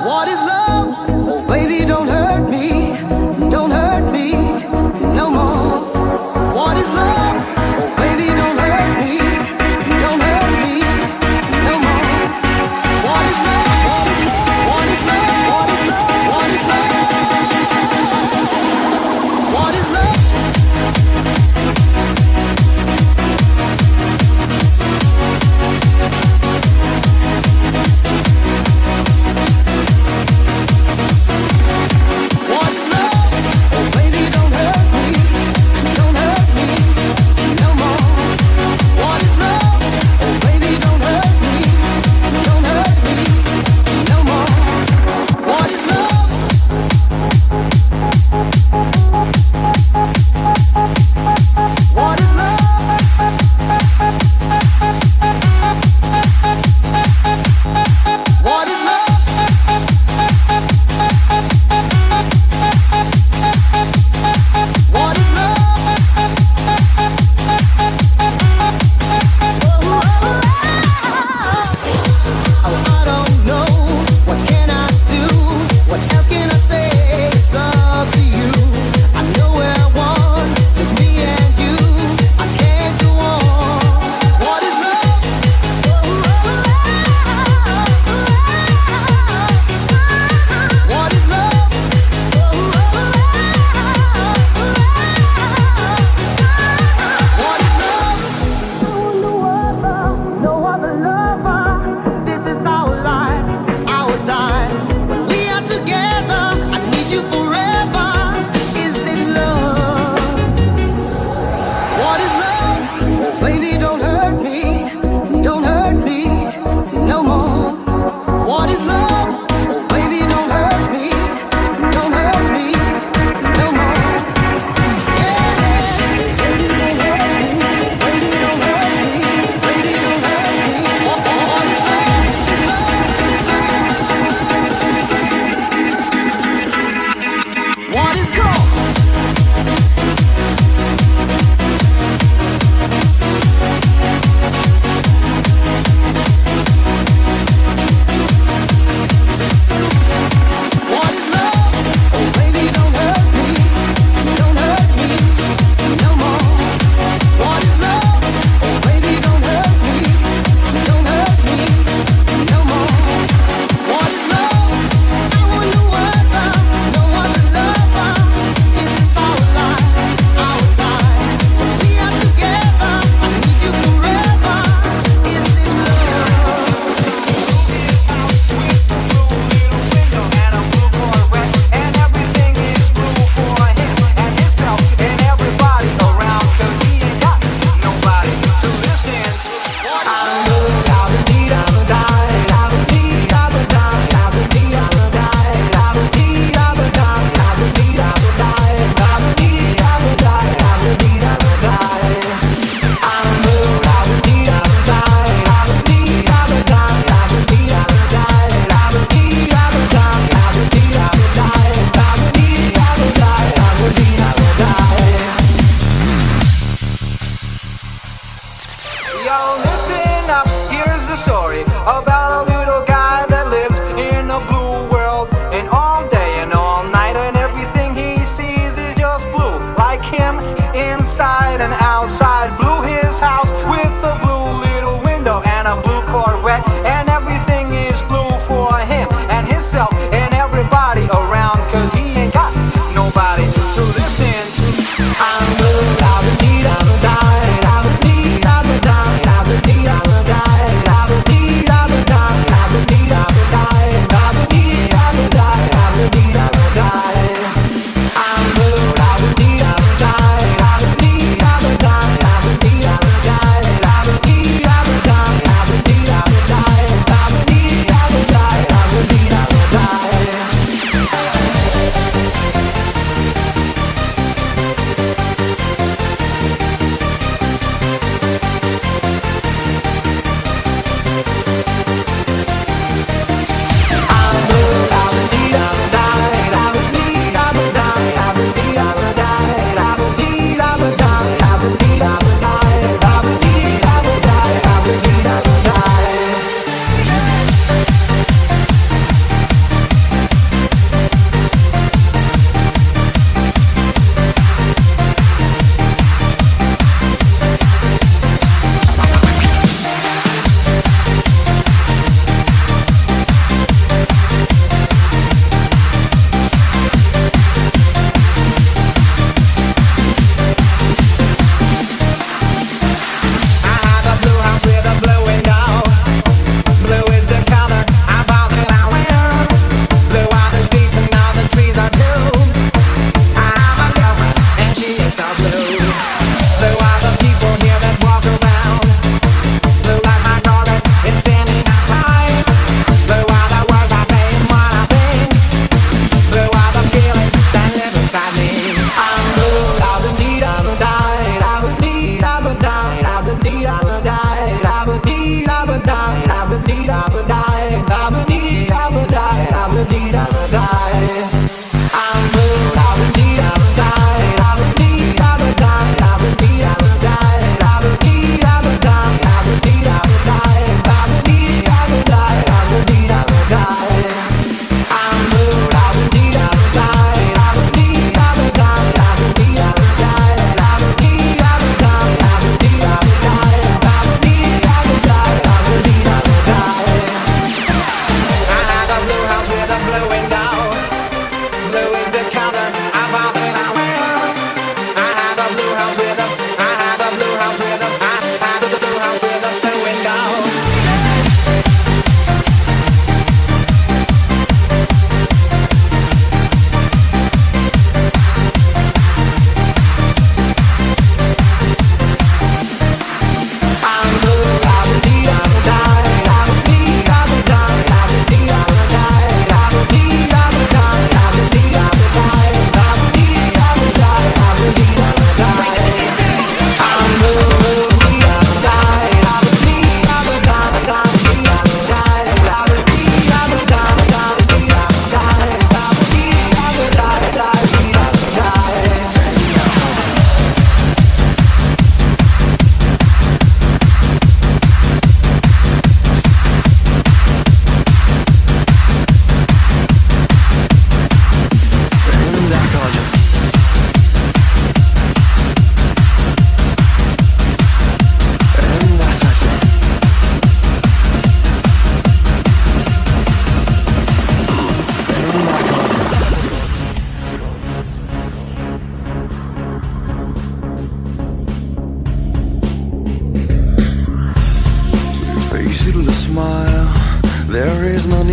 What is love? Oh, baby, don't hurt me. Don't hurt me no more. What is love? Oh, baby, don't hurt me. Don't hurt me no more. What is love? What is love? What is love? What is love? What is love?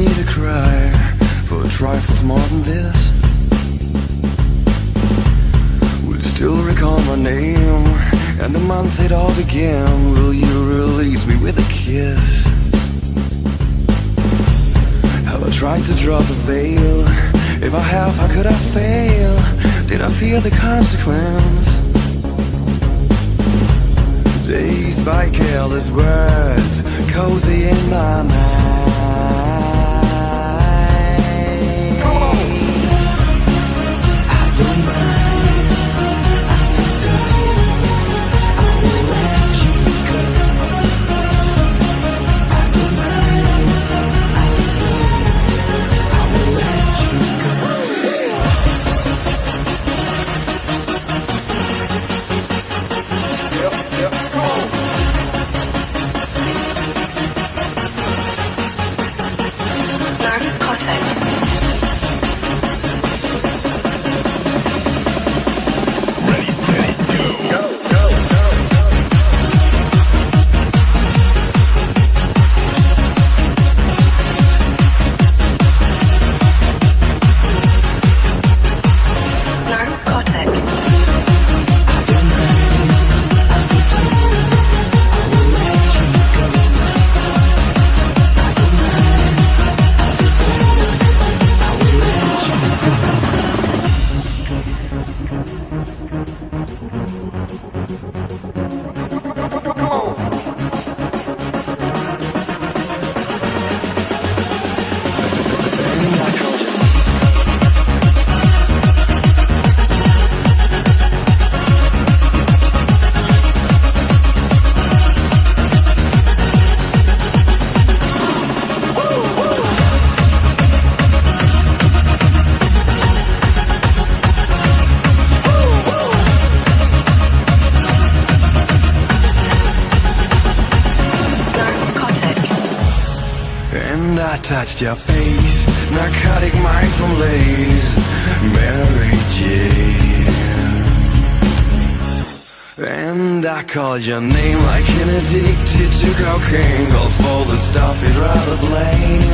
me to cry for trifles more than this. Will you still recall my name and the month it all began? Will you release me with a kiss? Have I tried to draw the veil? If I have, how could I fail? Did I fear the consequence? Dazed by careless words, cozy in my mind. I don't mind, I feel so. I will let you go. I don't mind, I feel so. I will let you go. Touched your face, narcotic mind from lace, Mary Jane. And I called your name like an addicted to cocaine, calls for the stuff you'd rather blame.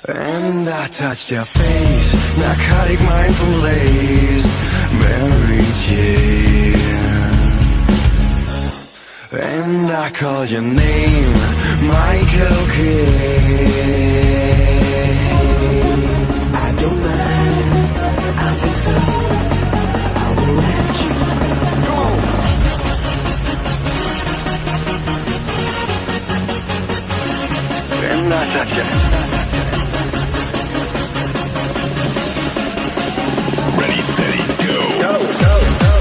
And I touched your face, narcotic mind from lace, Mary Jane. And I call your name Michael Kidd. I don't mind, I think so. I will let you go. And I touch you. Ready, steady, go. Go, go, go.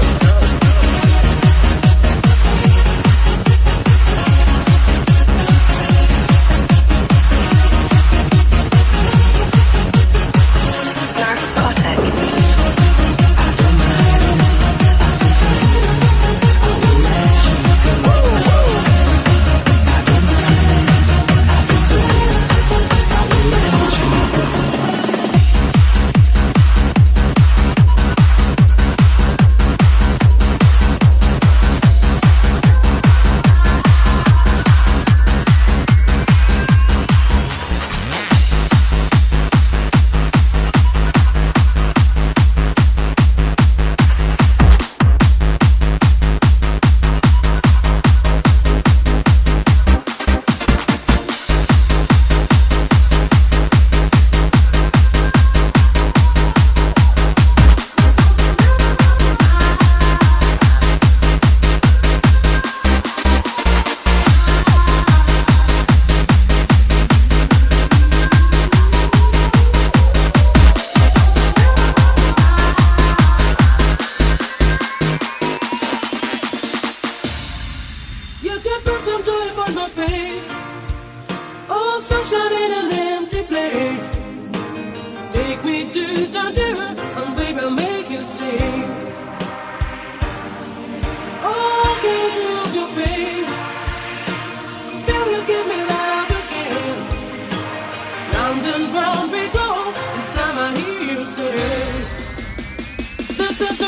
This is the